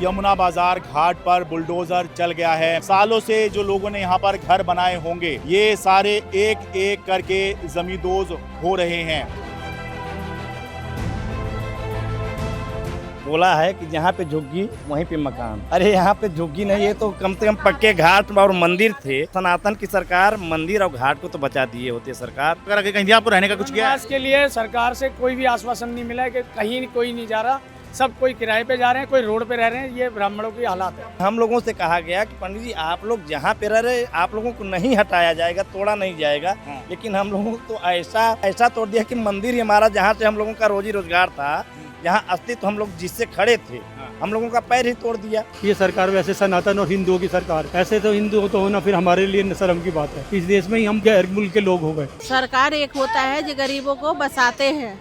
यमुना बाजार घाट पर बुलडोजर चल गया है। सालों से जो लोगों ने यहाँ पर घर बनाए होंगे, ये सारे एक एक करके जमींदोज हो रहे हैं। बोला है कि जहाँ पे झुग्गी वहीं पे मकान। अरे यहाँ पे झुग्गी नहीं है तो कम से कम पक्के घाट और मंदिर थे। सनातन की सरकार मंदिर और घाट को तो बचा दिए होते सरकार। अगर कहीं दिया आपको रहने का कुछ किया है? के लिए सरकार से कोई भी आश्वासन नहीं मिला है कि कहीं कोई नहीं जा रहा, सब कोई किराए पे जा रहे हैं, कोई रोड पे रह रहे हैं। ये ब्राह्मणों की हालात है। हम लोगों से कहा गया कि पंडित जी आप लोग जहाँ पे रह रहे आप लोगों को नहीं हटाया जाएगा, तोड़ा नहीं जाएगा। लेकिन हम लोगों को तो ऐसा तोड़ दिया कि मंदिर ही हमारा जहाँ से हम लोगों का रोजी रोजगार था, जहाँ अस्तित्व हम लोग जिससे खड़े थे, हम लोगों का पैर ही तोड़ दिया। ये सरकार वैसे सनातन और हिंदुओं की सरकार, ऐसे तो हिंदू तो होना फिर हमारे लिए शर्म की बात है। इस देश में ही हम गैर मुल्क के लोग हो गए। सरकार एक होता है जो गरीबों को बसाते हैं,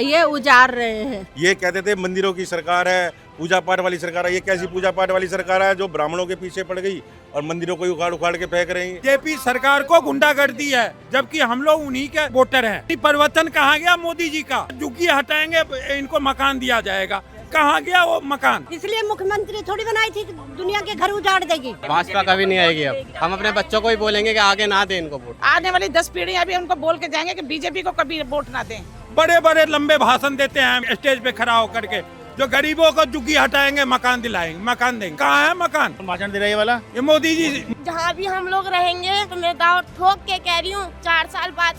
ये उजाड़ रहे हैं। ये कहते थे मंदिरों की सरकार है, पूजा पाठ वाली सरकार है। ये कैसी पूजा पाठ वाली सरकार है जो ब्राह्मणों के पीछे पड़ गई और मंदिरों को उखाड़ उखाड़ के फेंक रही है। जेपी सरकार को गुंडागर्दी है, जबकि हम लोग उन्हीं के वोटर हैं। परिवर्तन कहाँ गया मोदी जी का? झुग्गी हटाएंगे, इनको मकान दिया जाएगा। कहाँ गया वो मकान? इसलिए मुख्यमंत्री थोड़ी बनाई थी कि दुनिया के घर उजाड़ देगी। भाजपा कभी नहीं आएगी। अब हम अपने बच्चों को ही बोलेंगे कि आगे ना दें इनको वोट। आने वाली 10 पीढ़ियां भी उनको बोल के जाएंगे कि बीजेपी को कभी वोट ना दें। बड़े बड़े लंबे भाषण देते हैं स्टेज पे खड़ा होकर के, जो गरीबों को झुग्गी हटाएंगे मकान दिलाएंगे, मकान देंगे। कहाँ है मकान? भाषण दे रहे हैं वाला ये मोदी जी। जहाँ भी हम लोग रहेंगे तो मैं दाव ठोक के कह रही हूँ, 4 साल बाद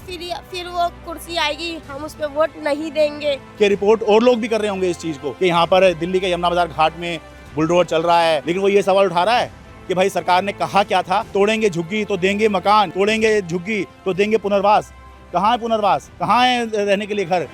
फिर वो कुर्सी आएगी, हम उस पे वोट नहीं देंगे। कि रिपोर्ट और लोग भी कर रहे होंगे इस चीज को कि यहाँ पर दिल्ली के यमुना बाजार घाट में बुलडोजर चल रहा है, लेकिन वो ये सवाल उठा रहा है कि भाई सरकार ने कहा क्या था? तोड़ेंगे झुग्गी तो देंगे मकान, तोड़ेंगे झुग्गी तो देंगे पुनर्वास। कहाँ है पुनर्वास? कहाँ है रहने के लिए घर?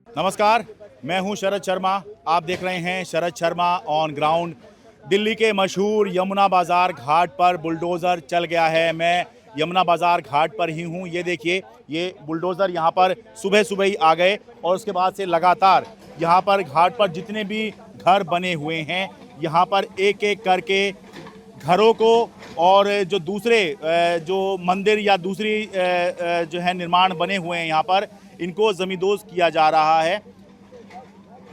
नमस्कार, मैं हूं शरद शर्मा। आप देख रहे हैं शरद शर्मा ऑन ग्राउंड। दिल्ली के मशहूर यमुना बाजार घाट पर बुलडोज़र चल गया है। मैं यमुना बाजार घाट पर ही हूं। ये देखिए, ये बुलडोज़र यहां पर सुबह सुबह ही आ गए और उसके बाद से लगातार यहां पर घाट पर जितने भी घर बने हुए हैं, यहां पर एक एक करके घरों को और जो दूसरे जो मंदिर या दूसरी जो है निर्माण बने हुए हैं यहाँ पर, इनको ज़मींदोज़ किया जा रहा है।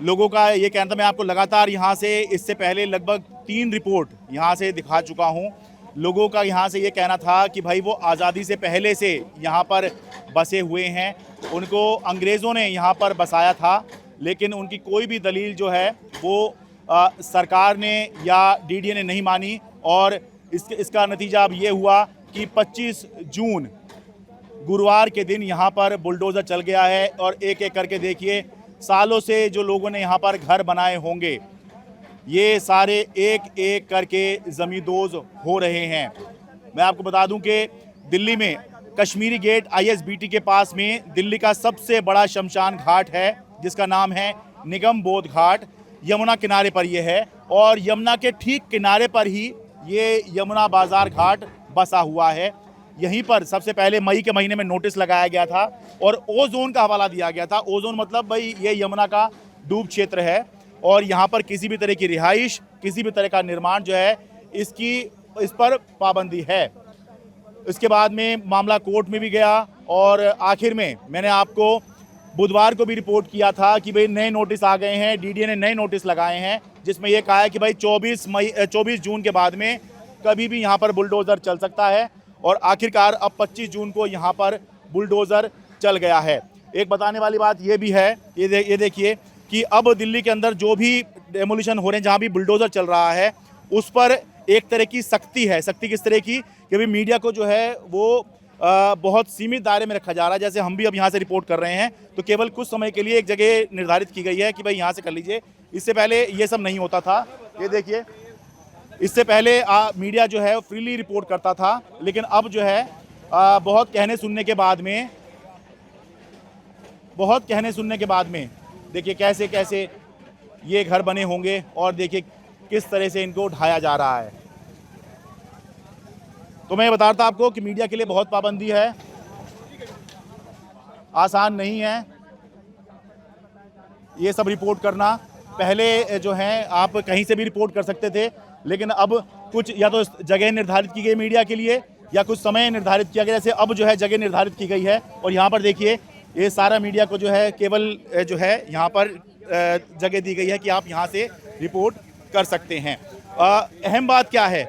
लोगों का ये कहना था, मैं आपको लगातार यहाँ से इससे पहले लगभग 3 रिपोर्ट यहाँ से दिखा चुका हूँ। लोगों का यहाँ से ये कहना था कि भाई वो आज़ादी से पहले से यहाँ पर बसे हुए हैं, उनको अंग्रेज़ों ने यहाँ पर बसाया था, लेकिन उनकी कोई भी दलील जो है वो सरकार ने या डीडीए ने नहीं मानी। और इसका नतीजा अब ये हुआ कि 25 जून गुरुवार के दिन यहाँ पर बुलडोज़र चल गया है और एक एक करके देखिए, सालों से जो लोगों ने यहाँ पर घर बनाए होंगे, ये सारे एक एक करके ज़मींदोज़ हो रहे हैं। मैं आपको बता दूं कि दिल्ली में कश्मीरी गेट ISBT के पास में दिल्ली का सबसे बड़ा शमशान घाट है, जिसका नाम है निगम बोध घाट। यमुना किनारे पर ये है और यमुना के ठीक किनारे पर ही ये यमुना बाजार घाट बसा हुआ है। यहीं पर सबसे पहले मई के महीने में नोटिस लगाया गया था और ओजोन का हवाला दिया गया था। ओजोन मतलब भाई ये यमुना का डूब क्षेत्र है और यहाँ पर किसी भी तरह की रिहाइश, किसी भी तरह का निर्माण जो है इस पर पाबंदी है। इसके बाद में मामला कोर्ट में भी गया और आखिर में मैंने आपको बुधवार को भी रिपोर्ट किया था कि भाई नए नोटिस आ गए हैं, डीडीए ने नए नोटिस लगाए हैं, जिसमें यह कहा है कि भाई 24 जून के बाद में कभी भी यहाँ पर बुलडोज़र चल सकता है। और आखिरकार अब 25 जून को यहाँ पर बुलडोज़र चल गया है। एक बताने वाली बात ये भी है, ये देखिए कि अब दिल्ली के अंदर जो भी डेमोलिशन हो रहे हैं, जहाँ भी बुलडोज़र चल रहा है, उस पर एक तरह की सख्ती है। सख्ती किस तरह की कि भाई मीडिया को जो है वो बहुत सीमित दायरे में रखा जा रहा है। जैसे हम भी अब यहाँ से रिपोर्ट कर रहे हैं तो केवल कुछ समय के लिए एक जगह निर्धारित की गई है कि भाई यहाँ से कर लीजिए। इससे पहले ये सब नहीं होता था। ये देखिए, इससे पहले मीडिया जो है फ्रीली रिपोर्ट करता था, लेकिन अब जो है बहुत कहने सुनने के बाद में देखिए कैसे कैसे ये घर बने होंगे और देखिए किस तरह से इनको ढाया जा रहा है। तो मैं ये बता रहा था आपको कि मीडिया के लिए बहुत पाबंदी है, आसान नहीं है ये सब रिपोर्ट करना। पहले जो है आप कहीं से भी रिपोर्ट कर सकते थे, लेकिन अब कुछ या तो जगह निर्धारित की गई मीडिया के लिए या कुछ समय निर्धारित किया गया, जैसे अब जो है जगह निर्धारित की गई है। और यहाँ पर देखिए ये सारा मीडिया को जो है केवल जो है यहाँ पर जगह दी गई है कि आप यहाँ से रिपोर्ट कर सकते हैं। अहम बात क्या है?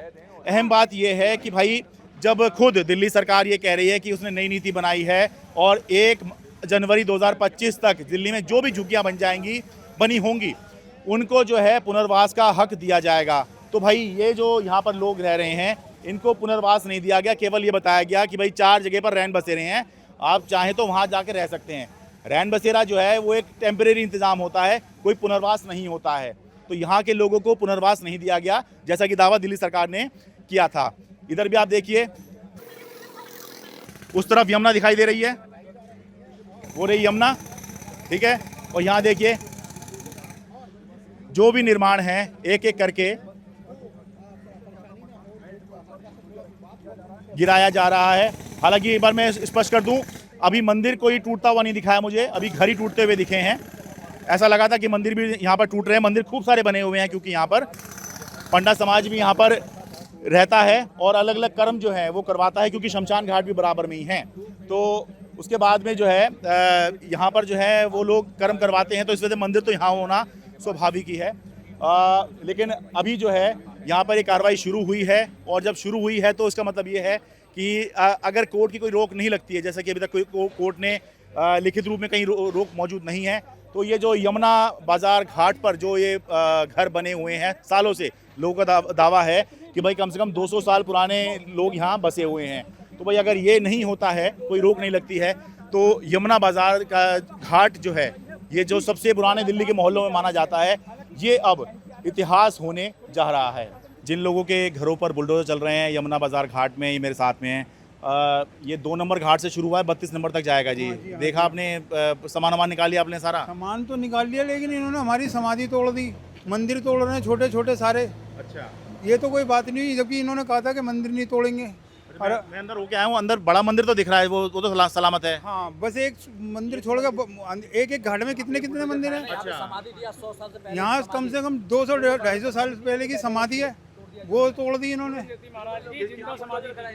अहम बात ये है कि भाई जब खुद दिल्ली सरकार ये कह रही है कि उसने नई नीति बनाई है और 1 जनवरी 2025 तक दिल्ली में जो भी झुग्गियाँ बनी होंगी उनको जो है पुनर्वास का हक दिया जाएगा, तो भाई ये जो यहाँ पर लोग रह रहे हैं इनको पुनर्वास नहीं दिया गया। केवल ये बताया गया कि भाई 4 जगह पर रैन बसेरे हैं, आप चाहें तो वहाँ जाकर रह सकते हैं। रैन बसेरा जो है वो एक टेम्परेरी इंतज़ाम होता है, कोई पुनर्वास नहीं होता है। तो यहाँ के लोगों को पुनर्वास नहीं दिया गया, जैसा कि दावा दिल्ली सरकार ने किया था। इधर भी आप देखिए, उस तरफ यमुना दिखाई दे रही है, वो रही यमुना, ठीक है। और यहाँ देखिए जो भी निर्माण है एक एक करके गिराया जा रहा है। हालांकि एक बार मैं स्पष्ट कर दूं, अभी मंदिर कोई टूटता हुआ नहीं दिखाया मुझे, अभी घर ही टूटते हुए दिखे हैं। ऐसा लगा था कि मंदिर भी यहाँ पर टूट रहे हैं। मंदिर खूब सारे बने हुए हैं क्योंकि यहाँ पर पंडा समाज भी यहाँ पर रहता है और अलग अलग कर्म जो है वो करवाता है, क्योंकि शमशान घाट भी बराबर में ही हैं। तो उसके बाद में जो है यहाँ पर जो है वो लोग कर्म करवाते हैं, तो इस वजह से मंदिर तो यहाँ होना स्वाभाविक ही है। लेकिन अभी जो है यहाँ पर ये कार्रवाई शुरू हुई है, और जब शुरू हुई है तो इसका मतलब ये है कि अगर कोर्ट की कोई रोक नहीं लगती है, जैसा कि अभी तक कोई कोर्ट ने लिखित रूप में कहीं रोक मौजूद नहीं है, तो ये जो यमुना बाज़ार घाट पर जो ये घर बने हुए हैं सालों से, लोगों का दावा है कि भाई कम से कम 200 साल पुराने लोग यहाँ बसे हुए हैं। तो भाई अगर ये नहीं होता है, कोई रोक नहीं लगती है, तो यमुना बाज़ार का घाट जो है ये जो सबसे पुराने दिल्ली के मोहल्लों में माना जाता है, ये अब इतिहास होने जा रहा है। जिन लोगों के घरों पर बुलडोजर चल रहे हैं यमुना बाज़ार घाट में, ये मेरे साथ में हैं, ये 2 नंबर घाट से शुरू हुआ है, 32 नंबर तक जाएगा जी। देखा आपने, सामान निकाल लिया आपने? सारा सामान तो निकाल लिया, लेकिन इन्होंने हमारी समाधि तोड़ दी, मंदिर तोड़ रहे हैं छोटे छोटे सारे। अच्छा, ये तो कोई बात नहीं हुई, जबकि इन्होंने कहा था कि मंदिर नहीं तोड़ेंगे। मैं अंदर होके आया हूँ, अंदर बड़ा मंदिर तो दिख रहा है, वो तो सलामत है। हाँ, बस एक मंदिर छोड़कर एक एक घाट में कितने कितने मंदिर हैं। अच्छा, यहाँ कम से कम 200-250 साल पहले की समाधि है, वो तोड़ दी इन्होंने।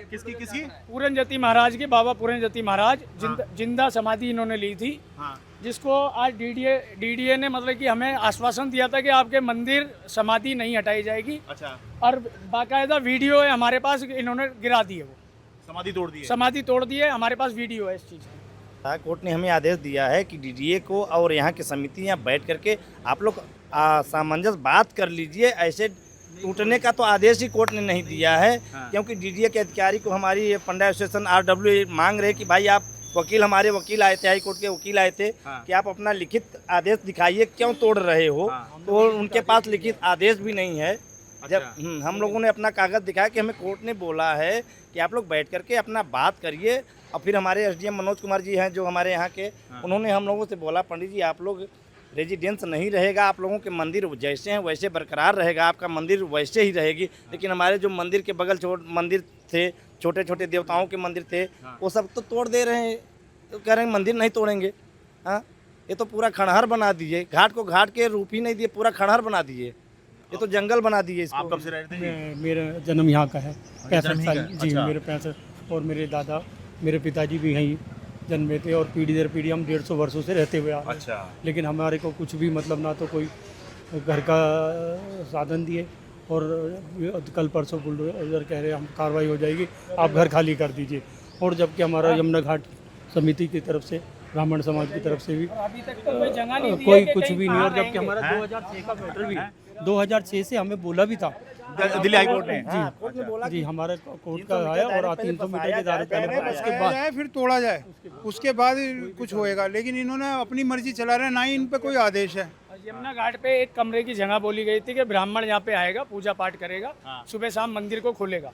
किसकी? पूरनजति महाराज की, बाबा पूरनजति महाराज जिंदा समाधि इन्होंने ली थी। हाँ। जिसको आज डीडीए ने मतलब कि हमें आश्वासन दिया था कि आपके मंदिर समाधि नहीं हटाई जाएगी। अच्छा। और बाकायदा वीडियो है हमारे पास, इन्होंने गिरा दी है, वो समाधि तोड़ दी है। हमारे पास वीडियो है इस चीज़ की। कोर्ट ने हमें आदेश दिया है कि डीडीए को और यहाँ की समिति यहाँ बैठ करके आप लोग सामंजस्य बात कर लीजिए। ऐसे टूटने का तो आदेश ही कोर्ट ने नहीं दिया है। हाँ। क्योंकि डीडीए के अधिकारी को हमारी पंडा एसोसिएशन RW मांग रहे कि भाई आप हमारे वकील आए थे, हाई कोर्ट के वकील आए थे। हाँ। कि आप अपना लिखित आदेश दिखाइए, क्यों तोड़ रहे हो। हाँ। तो उनके पास लिखित आदेश भी नहीं है। अच्छा। जब हम लोगों ने अपना कागज दिखाया कि हमें कोर्ट ने बोला है कि आप लोग बैठ करके अपना बात करिए। और फिर हमारे SDM मनोज कुमार जी हैं जो हमारे यहाँ के। हाँ। उन्होंने हम लोगों से बोला, पंडित जी आप लोग रेजिडेंस नहीं रहेगा, आप लोगों के मंदिर जैसे हैं वैसे बरकरार रहेगा, आपका मंदिर वैसे ही रहेगी। लेकिन हमारे जो मंदिर के बगल मंदिर थे, छोटे छोटे देवताओं के मंदिर थे, वो सब तो तोड़ दे रहे हैं। तो कह रहे हैं मंदिर नहीं तोड़ेंगे। हाँ, ये तो पूरा खंडहर बना दिए, घाट को घाट के रूप ही नहीं दिए, पूरा खंडहर बना दिए, ये तो जंगल बना दिए इसको। आप कब से रहते हैं? मेरा जन्म यहाँ का है, 65 साल जी। अच्छा। मेरे 65 और मेरे दादा, मेरे पिताजी भी यहीं जन्मे थे और पीढ़ी दर पीढ़ी हम 150 वर्षों से रहते हुए आ रहे हैं। अच्छा। लेकिन हमारे को कुछ भी मतलब ना तो कोई घर का साधन दिए, और कल परसों बुलडोजर कह रहे हम कार्रवाई हो जाएगी, आप घर खाली कर दीजिए। और जबकि हमारा यमुना घाट समिति की तरफ से, ब्राह्मण समाज की तरफ से भी अभी तक तो कोई जगह नहीं कोई कुछ भी नहीं। और जबकि हमारा 2006 का मैटर भी, 2006 से हमें बोला भी था दिल्ली हाई कोर्ट ने। जी जी, हमारे कोर्ट का आया और 300 मीटर के दायरे पहले, उसके बाद फिर तोड़ा जाए, उसके बाद कुछ होएगा। लेकिन इन्होंने अपनी मर्जी चला रहे हैं, ना ही इन पे कोई आदेश है। यमुना घाट पे एक कमरे की जगह बोली गई थी कि ब्राह्मण यहाँ पे आएगा, पूजा पाठ करेगा। हाँ। सुबह शाम मंदिर को खोलेगा।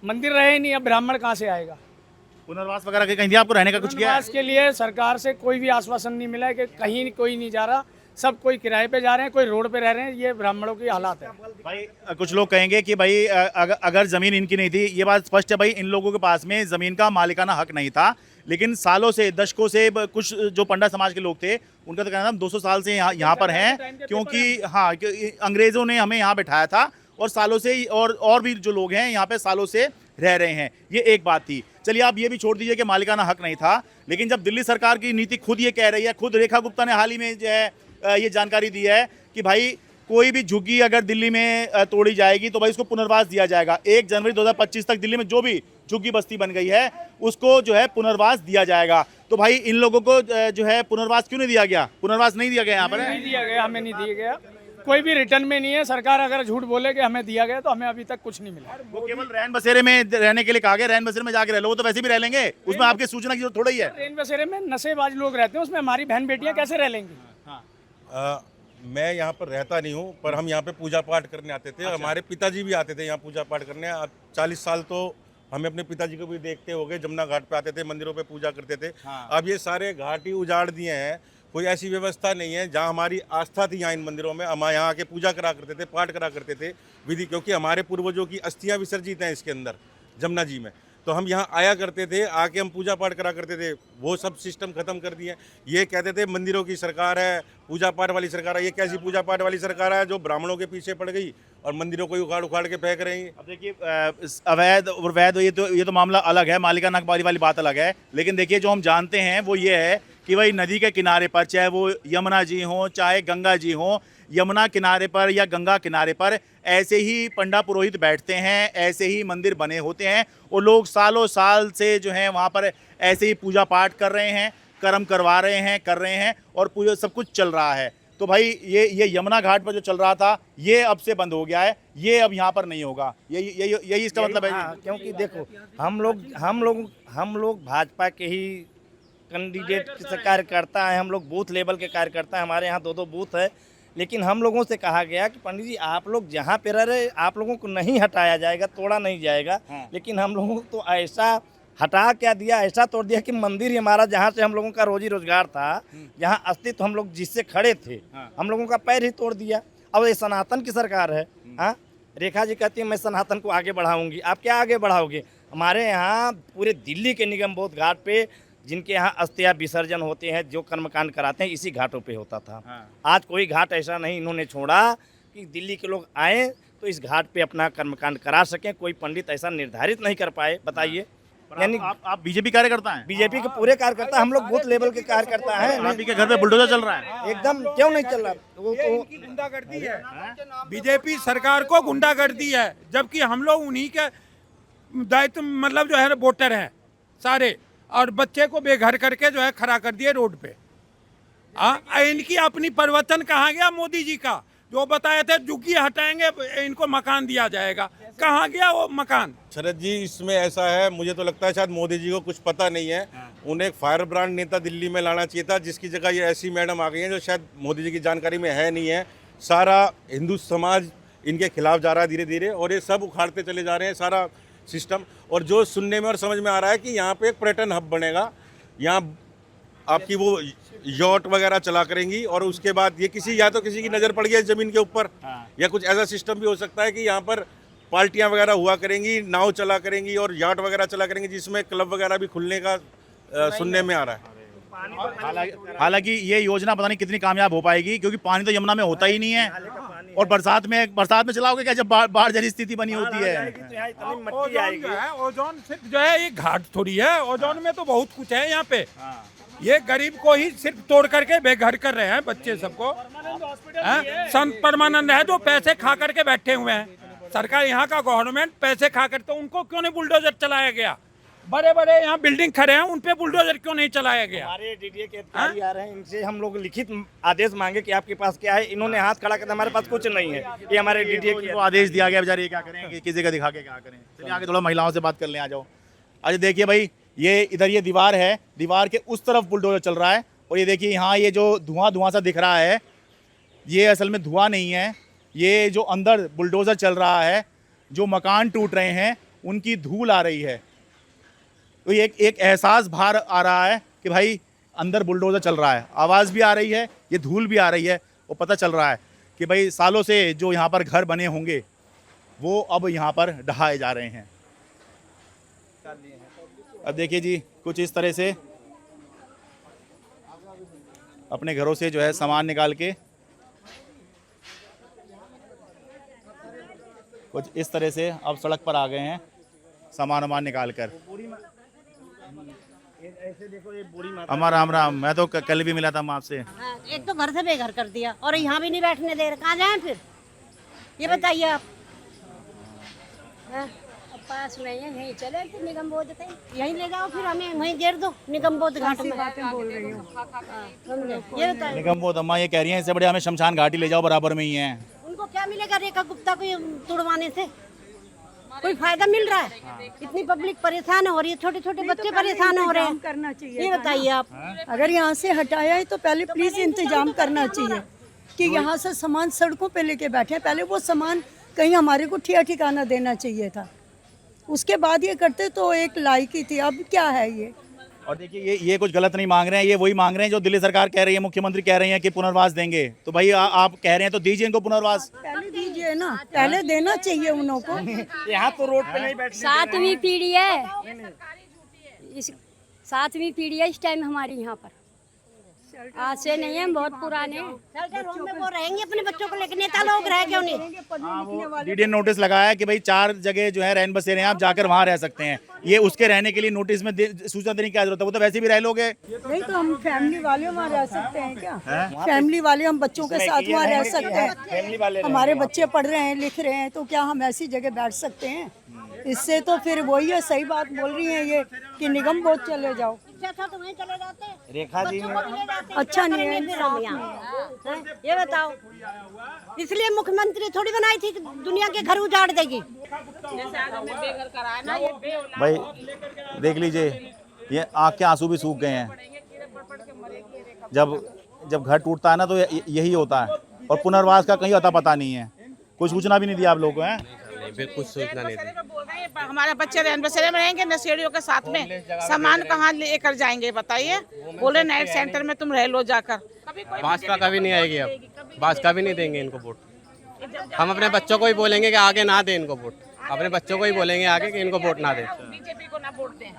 मंदिर रहे नहीं, अब ब्राह्मण कहाँ से आएगा। पुनर्वास वगैरह कहीं दिया आपको रहने का कुछ किया? पुनर्वास के लिए सरकार से कोई भी आश्वासन नहीं मिला है कि कहीं कोई नहीं जा रहा, सब कोई किराए पे जा रहे हैं, कोई रोड पे रह रहे हैं। ये ब्राह्मणों की हालात है। भाई कुछ लोग कहेंगे कि भाई अगर ज़मीन इनकी नहीं थी, ये बात स्पष्ट है भाई, इन लोगों के पास में ज़मीन का मालिकाना हक नहीं था। लेकिन सालों से, दशकों से कुछ जो पंडा समाज के लोग थे, उनका तो कहना था 200 साल से यहाँ पर हैं, क्योंकि हाँ अंग्रेज़ों ने हमें यहाँ बैठाया था और सालों से और भी जो लोग हैं यहाँ पे सालों से रह रहे हैं। ये एक बात थी। चलिए आप ये भी छोड़ दीजिए कि मालिकाना हक नहीं था, लेकिन जब दिल्ली सरकार की नीति खुद ये कह रही है, खुद रेखा गुप्ता ने हाल ही में जो है ये जानकारी दी है कि भाई कोई भी झुग्गी अगर दिल्ली में तोड़ी जाएगी तो भाई उसको पुनर्वास दिया जाएगा। 1 जनवरी 2025 तक दिल्ली में जो भी झुग्गी बस्ती बन गई है उसको जो है पुनर्वास दिया जाएगा। तो भाई इन लोगों को जो है पुनर्वास क्यों नहीं दिया गया? पुनर्वास नहीं दिया गया यहाँ पर? नहीं दिया गया, हमें नहीं दिया गया, कोई भी रिटर्न में नहीं है। सरकार अगर झूठ बोले कि हमें दिया गया तो हमें अभी तक कुछ नहीं मिला। वो केवल रैन बसेरे में रहने के लिए कहा गया, रैन बसेरे में जाके रह लो, वो तो वैसे भी रह लेंगे, उसमें आपकी सूचना की जरूरत थोड़ा ही है। रैन बसेरे में नशेबाज लोग रहते हैं, उसमें हमारी बहन बेटियां कैसे रह लेंगी? मैं यहाँ पर रहता नहीं हूँ, पर हम यहाँ पे पूजा पाठ करने आते थे। हमारे पिताजी भी आते थे यहाँ पूजा पाठ करने। 40 साल तो हमें अपने पिताजी को भी देखते हो गए, जमुना घाट पे आते थे, मंदिरों पे पूजा करते थे। अब ये सारे घाट ही उजाड़ दिए हैं, कोई ऐसी व्यवस्था नहीं है जहाँ हमारी आस्था थी। यहाँ इन मंदिरों में हम यहाँ आके पूजा करा करते थे, पाठ करा करते थे विधि, क्योंकि हमारे पूर्वजों की अस्थियाँ विसर्जित हैं इसके अंदर जमुना जी में। तो हम यहाँ आया करते थे, आके हम पूजा पाठ करा करते थे। वो सब सिस्टम खत्म कर दिए। ये कहते थे मंदिरों की सरकार है, पूजा पाठ वाली सरकार है। ये कैसी पूजा पाठ वाली सरकार है जो ब्राह्मणों के पीछे पड़ गई और मंदिरों को उखाड़ उखाड़ के फेंक रही है। अब देखिए अवैध और वैध ये तो मामला अलग है, मालिकाना हक वाली बात अलग है। लेकिन देखिए जो हम जानते हैं वो ये है कि भाई नदी के किनारे पर, चाहे वो यमुना जी हो चाहे गंगा जी हो, यमुना किनारे पर या गंगा किनारे पर ऐसे ही पंडा पुरोहित बैठते हैं, ऐसे ही मंदिर बने होते हैं और लोग सालों साल से जो हैं वहाँ पर ऐसे ही पूजा पाठ कर रहे हैं, कर्म करवा रहे हैं, कर रहे हैं और पूजा सब कुछ चल रहा है। तो भाई ये यमुना घाट पर जो चल रहा था ये अब से बंद हो गया है, ये अब यहाँ पर नहीं होगा। यही इसका मतलब है। हाँ, क्योंकि देखो हम लोग भाजपा के ही कैंडिडेट से कार्यकर्ता हैं, हम लोग बूथ लेवल के कार्यकर्ता हैं। हमारे यहाँ 2-2 बूथ है। लेकिन हम लोगों से कहा गया कि पंडित जी आप लोग जहाँ पे रह रहे, आप लोगों को नहीं हटाया जाएगा, तोड़ा नहीं जाएगा। लेकिन हम लोगों को तो ऐसा हटा क्या दिया, ऐसा तोड़ दिया कि मंदिर ही हमारा, जहाँ से हम लोगों का रोजी रोजगार था, जहाँ अस्तित्व हम लोग जिससे खड़े थे, हम लोगों का पैर ही तोड़ दिया। अब ये सनातन की सरकार है। हाँ, रेखा जी कहती है मैं सनातन को आगे बढ़ाऊंगी। आप क्या आगे बढ़ाओगे? हमारे यहाँ पूरे दिल्ली के निगम बोध घाट पे जिनके यहाँ अस्थियां विसर्जन होते हैं, जो कर्मकांड कराते हैं, इसी घाटों पे होता था। आज कोई घाट ऐसा नहीं इन्होंने छोड़ा कि दिल्ली के लोग आए तो इस घाट पे अपना कर्मकांड करा सकें। कोई पंडित ऐसा निर्धारित नहीं कर पाए, बताइए। यानी आप बीजेपी कार्यकर्ता हैं? बीजेपी के पूरे कार्यकर्ता, हम लोग बूथ लेवल के कार्यकर्ता हैं। आपके घर पे बुलडोजर चल रहा है? एकदम, क्यों नहीं चल रहा? वो तो गुंडागर्दी है, बीजेपी सरकार को गुंडागर्दी है, जबकि हम लोग उन्हीं के दायित्व मतलब जो है वोटर हैं सारे, और बच्चे को बेघर करके जो है खड़ा कर दिए रोड पे। इनकी अपनी परिवर्तन कहाँ गया? मोदी जी का जो बताए थे झुग्गी हटाएंगे, इनको मकान दिया जाएगा, कहाँ गया वो मकान? शरद जी इसमें ऐसा है, मुझे तो लगता है शायद मोदी जी को कुछ पता नहीं है। उन्हें एक फायर ब्रांड नेता दिल्ली में लाना चाहिए था, जिसकी जगह ये ऐसी मैडम आ गई हैं जो शायद मोदी जी की जानकारी में है नहीं है। सारा हिंदू समाज इनके खिलाफ जा रहा है धीरे धीरे, और ये सब उखाड़ते चले जा रहे हैं सारा सिस्टम। और जो सुनने में और समझ में आ रहा है कि यहाँ पे एक पर्यटन हब बनेगा, यहाँ आपकी वो यॉट वगैरह चला करेंगी, और उसके बाद ये या तो किसी की नज़र पड़ गई ज़मीन के ऊपर, या कुछ ऐसा सिस्टम भी हो सकता है कि यहाँ पर पार्टियाँ वगैरह हुआ करेंगी, नाव चला करेंगी और याट वगैरह चला करेंगी, जिसमें क्लब वगैरह भी खुलने का सुनने में आ रहा है। हालांकि ये योजना पता नहीं कितनी कामयाब हो पाएगी, क्योंकि पानी तो यमुना में होता ही नहीं है। और बरसात में चलाओगे क्या, जब बाढ़ जैसी स्थिति बनी होती है? ओजोन सिर्फ जो है ये घाट थोड़ी है, ओजोन में तो बहुत कुछ है यहाँ पे। ये गरीब को ही सिर्फ तोड़ करके बेघर कर रहे हैं, बच्चे सबको। संत परमानंद है जो पैसे खा करके बैठे हुए हैं। सरकार यहाँ का गवर्नमेंट पैसे खा कर, तो उनको क्यों नहीं बुलडोजर चलाया गया? बड़े बड़े यहाँ बिल्डिंग खड़े हैं, उन पे बुलडोजर क्यों नहीं चलाया गया? हमारे डीडीए के अधिकारी आ रहे हैं, इनसे हम लोग लिखित आदेश मांगे कि आपके पास क्या है। इन्होंने हाथ खड़ा कर, हमारे पास कुछ नहीं है। ये हमारे डीडीए को आदेश दिया गया, बेचारे क्या करें, किसी का दिखा के क्या करें। चलिए आगे थोड़ा महिलाओं से बात कर लें, आ जाओ। अच्छा देखिए भाई, ये इधर ये दीवार है, दीवार के उस तरफ बुलडोजर चल रहा है, और ये देखिए यहाँ ये जो धुआं सा दिख रहा है, ये असल में धुआं नहीं है, ये जो अंदर बुलडोजर चल रहा है, जो मकान टूट रहे हैं उनकी धूल आ रही है। तो ये एक एहसास बाहर आ रहा है कि भाई अंदर बुलडोजर चल रहा है, आवाज़ भी आ रही है, ये धूल भी आ रही है। वो पता चल रहा है कि भाई सालों से जो यहाँ पर घर बने होंगे वो अब यहाँ पर ढहाए जा रहे हैं। अब देखिए जी, कुछ इस तरह से अपने घरों से जो है सामान निकाल के कुछ इस तरह से अब सड़क पर आ गए हैं सामान वामान निकाल कर। अमर राम राम, मैं तो कल भी मिला था मैं आपसे। एक तो घर से बेघर कर दिया और यहाँ भी नहीं बैठने दे रहे, कहाँ जाएं फिर ये बताइए आप। अब पास में है, यहीं चले तो निगम बोध थे, यहीं ले जाओ फिर हमें वहीं घेर दो निगम बोध घाट में। बोल रही हूँ ये बताइए। निगम बोध अम्मा ये कह रही हैं इससे बढ़िया हमें शमशान घाटी ले जाओ, बराबर में ही है। उनको क्या मिलेगा रेखा गुप्ता को तुड़वाने से? कोई फायदा मिल रहा है? इतनी पब्लिक परेशान हो रही है, छोटे छोटे बच्चे परेशान हो रहे हैं। करना चाहिए ये बताइए आप। अगर यहाँ से हटाया है तो पहले प्लीज इंतजाम करना चाहिए कि यहाँ से सामान सड़कों पे लेके बैठे हैं। पहले वो सामान कहीं हमारे को ठिकाना देना चाहिए था, उसके बाद ये करते तो एक लायकी थी। अब क्या है ये? और देखिए ये कुछ गलत नहीं मांग रहे हैं, ये वही मांग रहे हैं जो दिल्ली सरकार कह रही है, मुख्यमंत्री कह रही हैं कि पुनर्वास देंगे। तो भाई आप कह रहे हैं तो दीजिए इनको पुनर्वास। पहले दीजिए ना, पहले देना चाहिए उन को। यहाँ तो रोड पे नहीं बैठने। 7वीं पीढ़ी है, इस 7वीं पीढ़ी है इस टाइम हमारी यहाँ पर, आज से नहीं है, बहुत पुराने। वो रहेंगे अपने बच्चों को लेकर, नेता लोग रह क्यों नहीं? डीडीएन नोटिस लगाया है कि भाई 4 जगह जो है रैन बसेरे हैं, आप जाकर वहाँ रह सकते हैं। ये उसके रहने के लिए नोटिस में सूचना देने की क्या जरूरत है? वो तो वैसे भी रह लोगे। नहीं तो हम फैमिली वाले वहाँ रह सकते हैं क्या? फैमिली वाले हम बच्चों के साथ वहाँ रह सकते हैं। हमारे बच्चे पढ़ रहे हैं, लिख रहे हैं, तो क्या हम ऐसी जगह बैठ सकते हैं? इससे तो फिर वही है, सही बात बोल रही है ये कि निगम बोध चले जाओ। तो वहीं चले जाते, रेखा जी ने अच्छा नहीं है। ये बताओ, इसलिए मुख्यमंत्री थोड़ी बनाई थी कि दुनिया के घर उजाड़ देगी। भाई देख लीजिए, ये आँख के आंसू भी सूख गए हैं। जब घर टूटता है ना तो यही होता है। और पुनर्वास का कहीं अता पता नहीं है, कोई सूचना भी नहीं दिया आप लोगों को। हैं कुछ सूचना नहीं दी। हमारे बच्चे रैन बसेरे में रहेंगे, नशेड़ियों के साथ में सामान कहाँ लेकर जाएंगे बताइए? बोले नाइट सेंटर में तुम रह लो जाकर। भाजपा कभी नहीं आएगी, अब भाजपा भी नहीं देंगे इनको वोट। हम अपने बच्चों को ही बोलेंगे कि आगे ना दें इनको वोट, अपने बच्चों को ही बोलेंगे आगे कि इनको वोट ना दें। बीजेपी को ना वोट दें।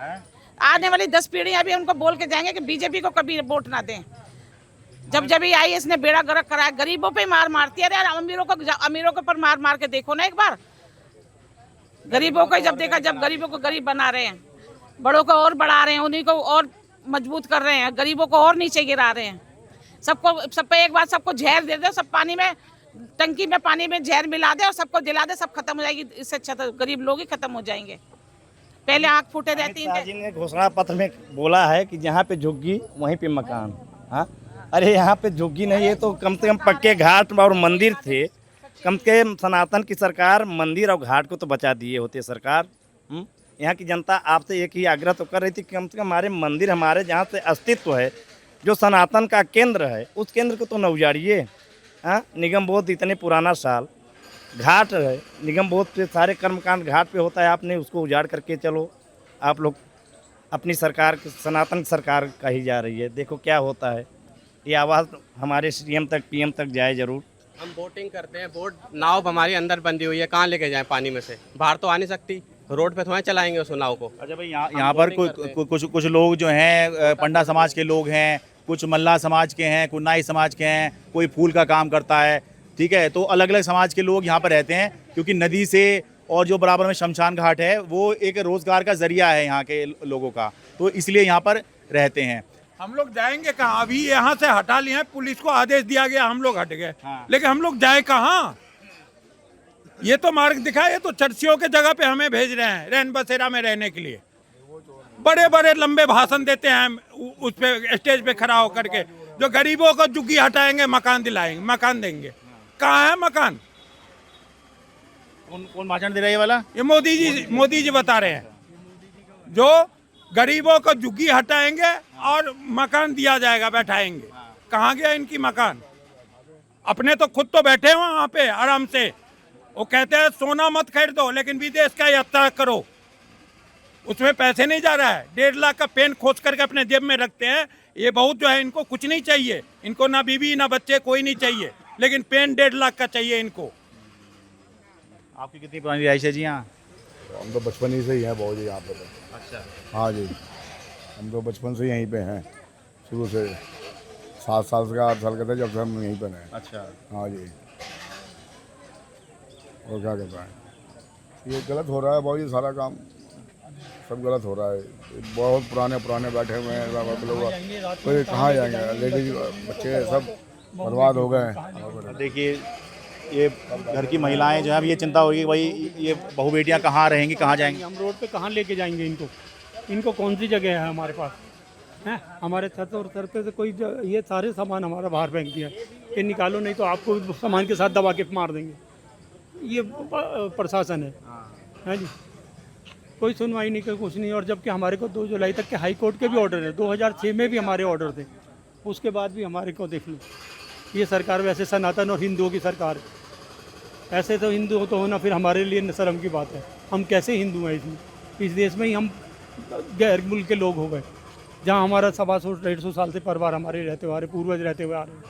आने वाली 10 पीढ़ियां भी उनको बोल के जाएंगे कि बीजेपी को कभी वोट ना दें। जब आई इसने बेड़ा गर्क कराया, गरीबों पे मार मारती है। अरे अमीरों के पर मार के देखो ना एक बार। गरीबों को जब देखा, जब गरीबों को गरीब बना रहे हैं, बड़ों को और बढ़ा रहे हैं, उन्हीं को और मजबूत कर रहे हैं, गरीबों को और नीचे गिरा रहे हैं। सब पे एक बार सबको जहर दे दो, सब पानी में, टंकी में पानी में जहर मिला दे और सबको दिला दे, सब खत्म हो जाएगी। इससे अच्छा तो गरीब लोग ही खत्म हो जाएंगे। पहले आँख फूटे रहती है। जी ने घोषणा पत्र में बोला है कि जहाँ पे झुग्गी वहीं पे मकान। हाँ, अरे यहाँ पे झुग्गी नहीं है तो कम से कम पक्के घाट और मंदिर थे। कम से कम सनातन की सरकार मंदिर और घाट को तो बचा दिए होते सरकार। यहाँ की जनता आपसे एक ही आग्रह तो कर रही थी कि कम से कम हमारे मंदिर, हमारे जहाँ से अस्तित्व है, जो सनातन का केंद्र है, उस केंद्र को तो न उजाड़िए। हाँ, निगम बोध इतने पुराना साल घाट है, निगम बोध पे सारे कर्मकांड घाट पे होता है, आपने उसको उजाड़ करके चलो। आप लोग अपनी सरकार, सनातन सरकार का ही जा रही है, देखो क्या होता है। ये आवाज़ हमारे सीएम तक, पीएम तक जाए जरूर। हम वोटिंग करते हैं, वोट नाव हमारी अंदर बंदी हुई है, कहाँ लेके जाएं पानी में से? बाहर तो आ नहीं सकती, रोड पे थोड़ा चलाएंगे उस नाव को। अच्छा भाई, यहाँ पर कुछ लोग जो हैं पंडा समाज के लोग हैं, कुछ मल्ला समाज के हैं, कुछ नाई समाज के हैं, कोई फूल का काम करता है, ठीक है। तो अलग अलग समाज के लोग यहाँ पर रहते हैं, क्योंकि नदी से और जो बराबर में शमशान घाट है वो एक रोजगार का जरिया है यहाँ के लोगों का, तो इसलिए यहाँ पर रहते हैं। हम लोग जाएंगे कहाँ? अभी यहाँ से हटा लिए हैं, पुलिस को आदेश दिया गया, हम लोग हट गए। हाँ। लेकिन हम लोग जाए कहाँ? ये तो मार्ग दिखाए, ये तो चर्चियों के जगह पे हमें भेज रहे हैं रैन बसेरा में रहने के लिए। बड़े बड़े लंबे भाषण देते हैं उस पे, स्टेज पे खड़ा होकर के, जो गरीबों को झुग्गी हटाएंगे, मकान दिलाएंगे, मकान देंगे। कहाँ है मकान? कौन भाषण दे रहा है ये वाला? ये मोदी जी बता रहे हैं, जो गरीबों को झुग्गी हटाएंगे और मकान दिया जाएगा, बैठाएंगे। कहाँ गया इनकी मकान? अपने तो खुद तो बैठे हुए वहाँ पे आराम से। वो कहते हैं सोना मत खरीदो, लेकिन विदेश का यात्रा करो, उसमें पैसे नहीं जा रहा है। 1.5 लाख का पेन खोज करके अपने जेब में रखते हैं। ये बहुत जो है, इनको कुछ नहीं चाहिए, इनको ना बीवी ना बच्चे कोई नहीं चाहिए। लेकिन पेन 1.5 लाख का चाहिए इनको। आपकी कितनी पुरानी रिहाइश है जी यहाँ? हम तो बचपन ही से ही हैं बहुत जी यहाँ पे तो। अच्छा। हाँ जी, हम तो बचपन से यहीं पे हैं, शुरू से 7 साल का 8 साल का थे जब से हम यहीं पर हैं। अच्छा। हाँ जी, और क्या कहता है, ये गलत हो रहा है बहुत, ये सारा काम सब गलत हो रहा है। बहुत पुराने बैठे हुए हैं लोग, कोई कहाँ जाएंगे, लेडीज बच्चे सब बर्बाद हो गए हैं। देखिए ये घर की महिलाएं जो है अब ये चिंता होगी कि भाई ये बहू बेटियां कहाँ रहेंगी, कहाँ जाएंगी। हम रोड पे कहाँ लेके जाएंगे इनको कौन सी जगह है हमारे पास हैं? हमारे छत और सर पे से कोई ये सारे सामान हमारा बाहर फेंक दिया कि निकालो, नहीं तो आपको सामान के साथ दबा के मार देंगे। ये प्रशासन है जी, कोई सुनवाई नहीं, कोई कुछ नहीं। और जबकि हमारे को 2 जुलाई तक के हाई कोर्ट के भी ऑर्डर है, 2006 में भी हमारे ऑर्डर थे, उसके बाद भी हमारे को देख लो। ये सरकार वैसे सनातन और हिंदुओं की सरकार है, ऐसे तो हिंदू तो होना फिर हमारे लिए शर्म की बात है। हम कैसे हिंदू हैं इसमें, इस देश में ही हम गैर मुल्क के लोग हो गए, जहाँ हमारा 125-150 साल से परिवार हमारे रहते हुए आ रहे, पूर्वज रहते हुए आ रहे हैं।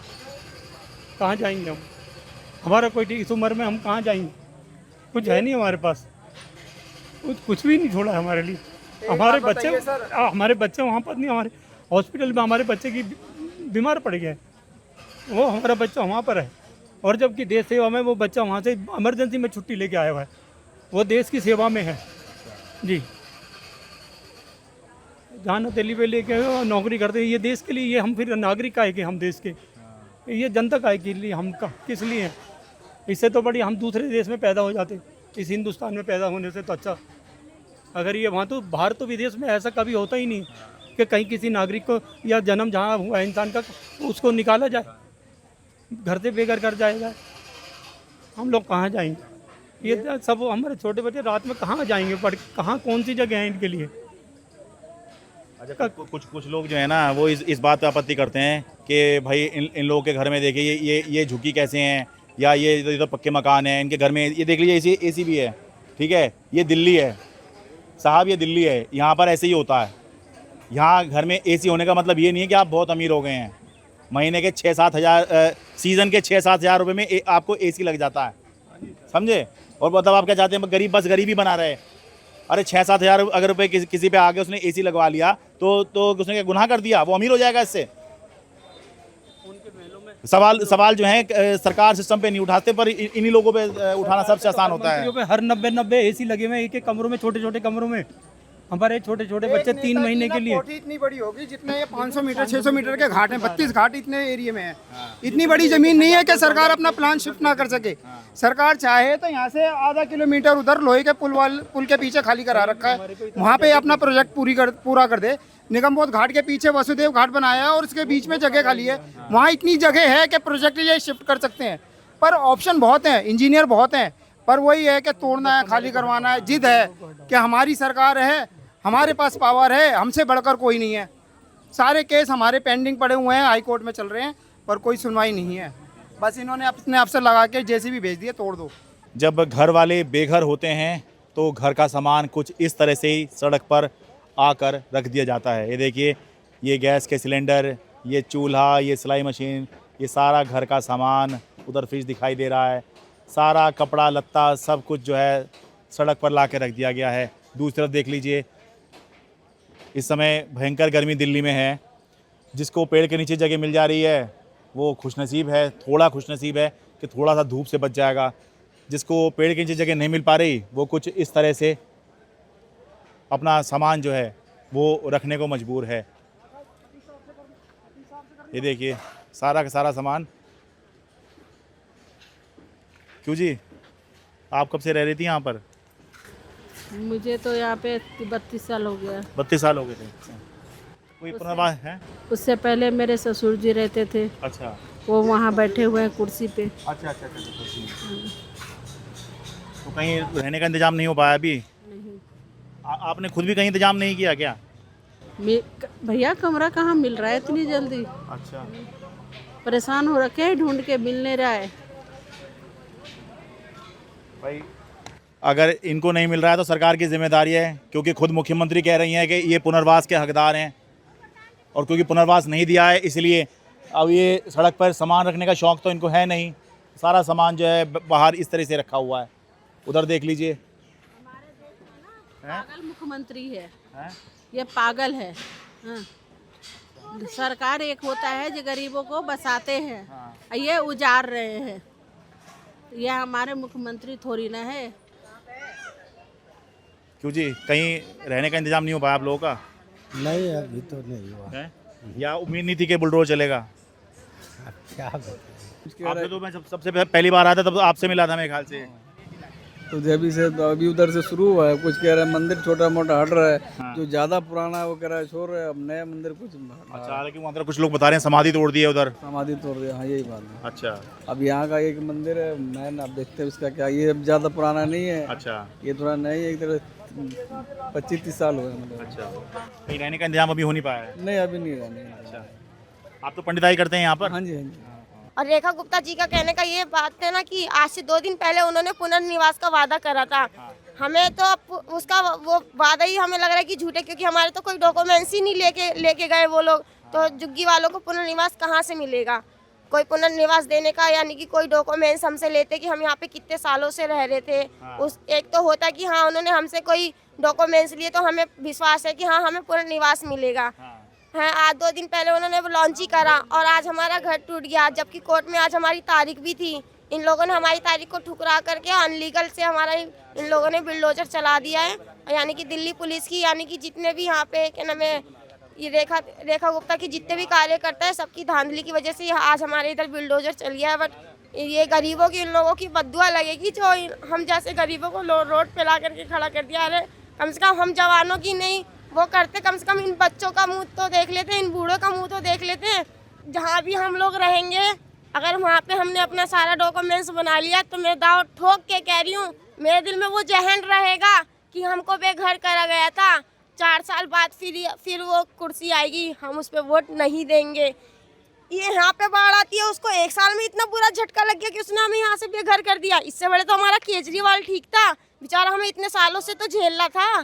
कहाँ जाएंगे हम? हमारा कोई इस उम्र में हम कहाँ जाएंगे? कुछ है नहीं हमारे पास, कुछ भी नहीं छोड़ा है हमारे लिए। हमारे बच्चे वहाँ पर नहीं, हमारे हॉस्पिटल में हमारे बच्चे की बीमार पड़ गया है, वो हमारा बच्चा वहाँ पर है। और जबकि देश सेवा में वो बच्चा वहाँ से इमरजेंसी में छुट्टी लेके आया हुआ है, वो देश की सेवा में है जी। जहाँ दिल्ली पे लेके नौकरी करते हैं, ये देश के लिए, ये हम फिर नागरिक आए कि हम देश के, ये जनता का के लिए, हम का किस लिए हैं? इससे तो बड़ी हम दूसरे देश में पैदा हो जाते, इस हिंदुस्तान में पैदा होने से तो अच्छा। अगर ये वहाँ तो बाहर तो विदेश में ऐसा कभी होता ही नहीं कि कहीं किसी नागरिक को या जन्म जहाँ हुआ इंसान का उसको निकाला जाए, घर से बेघर कर जाएगा। हम लोग कहाँ जाएंगे? ये सब हमारे छोटे बच्चे रात में कहाँ जाएंगे पढ़, कहाँ कौन सी जगह है इनके लिए? अच्छा, कुछ लोग जो है ना वो इस बात पे आपत्ति करते हैं कि भाई इन लोगों के घर में देखिए ये झुग्गी कैसे हैं, या ये तो पक्के मकान हैं, इनके घर में ये देख लीजिए एसी भी है, ठीक है। ये दिल्ली है साहब, ये दिल्ली है, यहाँ पर ऐसे ही होता है। यहाँ घर में एसी होने का मतलब ये नहीं है कि आप बहुत अमीर हो गए हैं। महीने के 6-7 हज़ार, सीज़न के 6-7 हज़ार रुपये में आपको एसी लग जाता है, समझे। और मतलब आप क्या चाहते हैं, गरीब बस गरीब ही बना रहे। अरे 6-7 हज़ार अगर रुपये किसी पे आगे उसने एसी लगवा लिया तो उसने क्या गुनाह कर दिया? वो अमीर हो जाएगा इससे। सवाल जो है सरकार सिस्टम पे नहीं उठाते, पर इन्हीं लोगों पे उठाना सबसे आसान होता है। हर 90 एसी लगे हुए एक कमरों में, छोटे कमरों में। हमारे छोटे बच्चे 3 महीने के लिए। कोठी इतनी बड़ी होगी जितने ये 500 मीटर 600 मीटर के घाट हैं, 32 घाट इतने एरिया में है। इतनी बड़ी जमीन नहीं है कि सरकार अपना प्लान शिफ्ट ना कर सके। सरकार चाहे तो यहाँ से आधा किलोमीटर उधर लोहे के पुल के पीछे खाली करा रखा है, वहाँ पे अपना प्रोजेक्ट पूरा कर दे। निगमबोध घाट के पीछे वसुदेव घाट बनाया है और उसके बीच में जगह खाली है, वहाँ इतनी जगह है कि प्रोजेक्ट ये शिफ्ट कर सकते हैं। पर ऑप्शन बहुत हैं, इंजीनियर बहुत हैं, पर वही है कि तोड़ना है, खाली करवाना है। जिद है कि हमारी सरकार है, हमारे पास पावर है, हमसे बढ़कर कोई नहीं है। सारे केस हमारे पेंडिंग पड़े हुए हैं, हाई कोर्ट में चल रहे हैं, पर कोई सुनवाई नहीं है। बस इन्होंने अपने अफसर लगा के जेसीबी भेज दिए, तोड़ दो। जब घर वाले बेघर होते हैं तो घर का सामान कुछ इस तरह से ही सड़क पर आकर रख दिया जाता है। ये देखिए, ये गैस के सिलेंडर, ये चूल्हा, ये सिलाई मशीन, ये सारा घर का सामान, उधर फ्रिज दिखाई दे रहा है, सारा कपड़ा लत्ता सब कुछ जो है सड़क पर ला के रख दिया गया है। दूसरी तरफ देख लीजिए, इस समय भयंकर गर्मी दिल्ली में है। जिसको पेड़ के नीचे जगह मिल जा रही है वो खुशनसीब है, थोड़ा खुशनसीब है कि थोड़ा सा धूप से बच जाएगा। जिसको पेड़ के नीचे जगह नहीं मिल पा रही वो कुछ इस तरह से अपना सामान जो है वो रखने को मजबूर है। ये देखिए सारा का सारा सामान। क्यों जी, आप कब से रह रही थी यहाँ पर? मुझे तो यहाँ पे 32 साल हो गया। 32 साल हो गए थे। कोई पुनर्वास है? उससे पहले मेरे ससुर जी रहते थे। अच्छा, वो वहाँ बैठे हुए हैं कुर्सी पे। अच्छा। तो कहीं रहने का इंतजाम नहीं हो पाया अभी? नहीं। आपने खुद भी कहीं इंतजाम नहीं किया क्या? भैया कमरा कहाँ मिल रहा है इतनी जल्दी? अच्छा, परेशान हो रखे हैं, ढूंढ के मिल नहीं रहा है भाई। अगर इनको नहीं मिल रहा है तो सरकार की जिम्मेदारी है, क्योंकि खुद मुख्यमंत्री कह रही हैं कि ये पुनर्वास के हकदार हैं, और क्योंकि पुनर्वास नहीं दिया है इसलिए अब ये सड़क पर सामान रखने का शौक़ तो इनको है नहीं, सारा सामान जो है बाहर इस तरह से रखा हुआ है। उधर देख लीजिए, पागल मुख्यमंत्री है, ये पागल है। हाँ। सरकार एक होता है जो गरीबों को बसाते हैं, ये उजाड़ रहे हैं। ये हमारे मुख्यमंत्री थोड़ी ना है। क्यों जी, कहीं रहने का इंतजाम नहीं हो पाया आप लोगों का? नहीं, अभी तो नहीं हुआ है? या उम्मीद नहीं थी कि बुलडोजर चलेगा? अब क्या आपने तो मैं सबसे पहली बार आया था तब तो आपसे मिला था मेरे ख्याल से। तो जब से तो अभी उधर से शुरू हुआ है, कुछ कह रहे हैं मंदिर छोटा मोटा हट रहा है, जो ज्यादा पुराना है वो कह रहा है छोड़ रहे हैं, अब नया मंदिर कुछ। अच्छा, हालांकि वहाँ पर कुछ लोग बता रहे हैं समाधि तोड़ दी है उधर। समाधि तोड़ दिया, हाँ यही बात है। अच्छा, अब यहाँ का एक मंदिर है, मैं अब देखते हैं इसका क्या, ये अब ज्यादा पुराना नहीं है। अच्छा, ये थोड़ा नई है, एक तरह 25-30 साल हुए मतलब। अच्छा, कहीं रहने का इंतजाम अभी हो नहीं पाया है? नहीं, अभी नहीं रहने। अच्छा, आप तो पंडिताई करते हैं यहाँ पर? हाँ जी, हाँ जी। और रेखा गुप्ता जी का कहने का ये बात है ना कि आज से 2 दिन पहले उन्होंने पुनर्निवास का वादा करा था। हमें तो उसका वो वादा ही हमें लग रहा है कि झूठे, क्योंकि हमारे तो कोई डॉक्यूमेंट्स ही नहीं लेके गए वो लोग। तो झुग्गी वालों को पुनर्निवास कहाँ से मिलेगा? कोई पुनर्निवास देने का यानी कि कोई डॉक्यूमेंट्स हमसे लेते कि हम यहाँ पे कितने सालों से रह रहे थे। उस एक तो होता कि हाँ उन्होंने हमसे कोई डॉक्यूमेंट्स लिए तो हमें विश्वास है कि हाँ हमें पुनर्निवास मिलेगा। है, आज 2 दिन पहले उन्होंने वो लॉन्च ही करा और आज हमारा घर टूट गया, जबकि कोर्ट में आज हमारी तारीख भी थी। इन लोगों ने हमारी तारीख को ठुकरा करके अनलीगल से हमारा इन लोगों ने बुलडोजर चला दिया है। यानी कि दिल्ली पुलिस की, यानी कि जितने भी यहाँ पे क्या नाम है, ये रेखा गुप्ता की जितने भी कार्यकर्ता है, सबकी धांधली की वजह से आज हमारे इधर बुलडोजर चल गया है। बट ये गरीबों की, इन लोगों की बद्दुआ लगेगी जो हम जैसे गरीबों को रोड पे ला करके खड़ा कर दिया। अरे कम से कम हम जवानों की नहीं वो करते, कम से कम इन बच्चों का मुंह तो देख लेते, इन बूढ़ों का मुंह तो देख लेते हैं। जहाँ भी हम लोग रहेंगे, अगर वहाँ पे हमने अपना सारा डॉक्यूमेंट्स बना लिया तो मैं दाव ठोक के कह रही हूँ, मेरे दिल में वो जहन रहेगा कि हमको बेघर करा गया था। 4 साल बाद फिर वो कुर्सी आएगी, हम उस पर वोट नहीं देंगे। ये यहाँ पे बाढ़ आती है, उसको 1 साल में इतना बुरा झटका लग गया कि उसने हमें यहाँ से बेघर कर दिया। इससे बड़े तो हमारा केजरीवाल ठीक था, बेचारा हमें इतने सालों से तो झेल रहा था,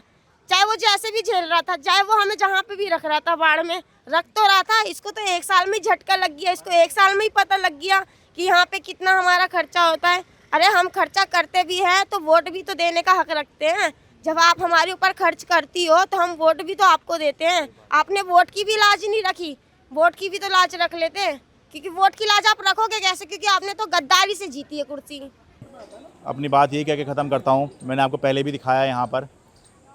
चाहे वो जैसे भी झेल रहा था, चाहे वो हमें जहाँ पे भी रख रहा था, बाढ़ में रख तो रहा था। इसको तो 1 साल में झटका लग गया, इसको 1 साल में ही पता लग गया कि यहाँ पे कितना हमारा खर्चा होता है। अरे हम खर्चा करते भी हैं तो वोट भी तो देने का हक रखते हैं। जब आप हमारे ऊपर खर्च करती हो तो हम वोट भी तो आपको देते हैं। आपने वोट की भी लाज नहीं रखी, वोट की भी तो लाज रख लेते हैं, क्योंकि वोट की लाज आप रखोगे कैसे, क्योंकि आपने तो गद्दारी से जीती है कुर्सी। अपनी बात यही कह के ख़त्म करता हूँ। मैंने आपको पहले भी दिखाया है यहाँ पर,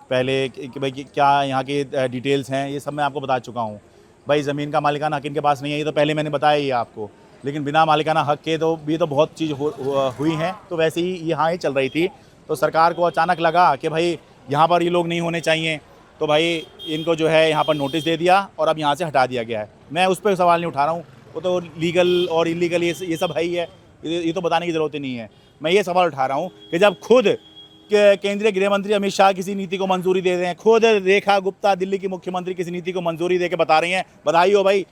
पहले कि भाई क्या यहाँ की डिटेल्स हैं, ये सब मैं आपको बता चुका हूँ। भाई ज़मीन का मालिकाना हक इनके पास नहीं है, ये तो पहले मैंने बताया ही है आपको। लेकिन बिना मालिकाना हक के तो भी तो बहुत चीज़ हुई हैं। तो वैसे ही यहाँ ही चल रही थी, तो सरकार को अचानक लगा कि भाई यहाँ पर ये लोग नहीं होने चाहिए, तो भाई इनको जो है यहाँ पर नोटिस दे दिया और अब यहाँ से हटा दिया गया है। मैं उस पर सवाल नहीं उठा रहा हूँ, वो तो लीगल और इलीगल ये सब है ही है, ये तो बताने की ज़रूरत ही नहीं है। मैं ये सवाल उठा रहा हूँ कि जब खुद केंद्रीय गृह मंत्री अमित शाह किसी नीति को मंजूरी दे रहे हैं, खुद रेखा गुप्ता दिल्ली की मुख्यमंत्री किसी नीति को मंजूरी दे के बता रही हैं, बधाई हो भाई।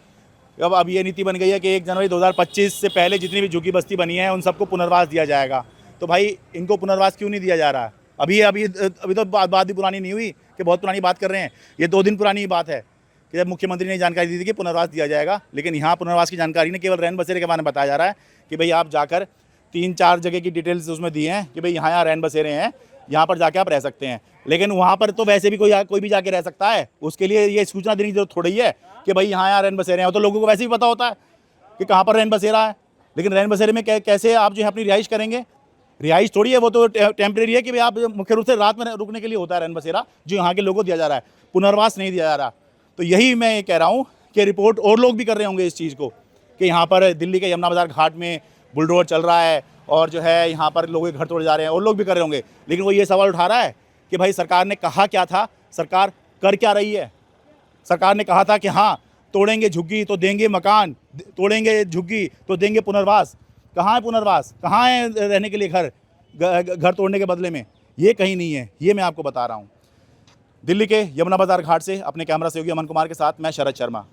अब ये नीति बन गई है कि 1 जनवरी 2025 से पहले जितनी भी झुग्गी बस्ती बनी है उन सबको पुनर्वास दिया जाएगा। तो भाई इनको पुनर्वास क्यों नहीं दिया जा रहा? अभी तो बात भी पुरानी नहीं हुई कि बहुत पुरानी बात कर रहे हैं। ये 2 दिन पुरानी बात है कि जब मुख्यमंत्री ने जानकारी दी थी कि पुनर्वास दिया जाएगा। लेकिन यहाँ पुनर्वास की जानकारी ने केवल रैन बसेरे के बारे में बताया जा रहा है कि भाई आप जाकर 3-4 जगह की डिटेल्स उसमें दी हैं कि भाई यहाँ रैन बसेरे हैं, यहाँ पर जाके आप रह सकते हैं। लेकिन वहाँ पर तो वैसे भी कोई भी जाके रह सकता है, उसके लिए ये सूचना देने की जरूरत थोड़ी है कि भाई यहाँ रैन बसेरे हैं। तो लोगों को वैसे भी पता होता है कि कहाँ पर रैन बसेरा है। लेकिन रैन बसेरे में कैसे आप जो है अपनी रिहाइश करेंगे? रिहाइश थोड़ी है, वो तो टेम्प्रेरी है कि भाई आप मुख्य रूप से रात में रुकने के लिए होता है रैन बसेरा, जो यहाँ के लोगों को दिया जा रहा है, पुनर्वास नहीं दिया जा रहा। तो यही मैं कह रहा हूँ कि रिपोर्ट और लोग भी कर रहे होंगे इस चीज़ को कि यहाँ पर दिल्ली के यमुना बाज़ार घाट में बुलडोजर चल रहा है और जो है यहाँ पर लोगों के घर तोड़े जा रहे हैं, और लोग भी कर रहे होंगे। लेकिन वो ये सवाल उठा रहा है कि भाई सरकार ने कहा क्या था, सरकार कर क्या रही है? सरकार ने कहा था कि हाँ तोड़ेंगे झुग्गी तो देंगे मकान, तोड़ेंगे झुग्गी तो देंगे पुनर्वास। कहाँ है पुनर्वास? कहाँ है रहने के लिए घर तोड़ने के बदले में? ये कहीं नहीं है, ये मैं आपको बता रहा हूँ। दिल्ली के यमुना बाज़ार घाट से अपने कैमरा सहयोगी अमन कुमार के साथ मैं शरद शर्मा।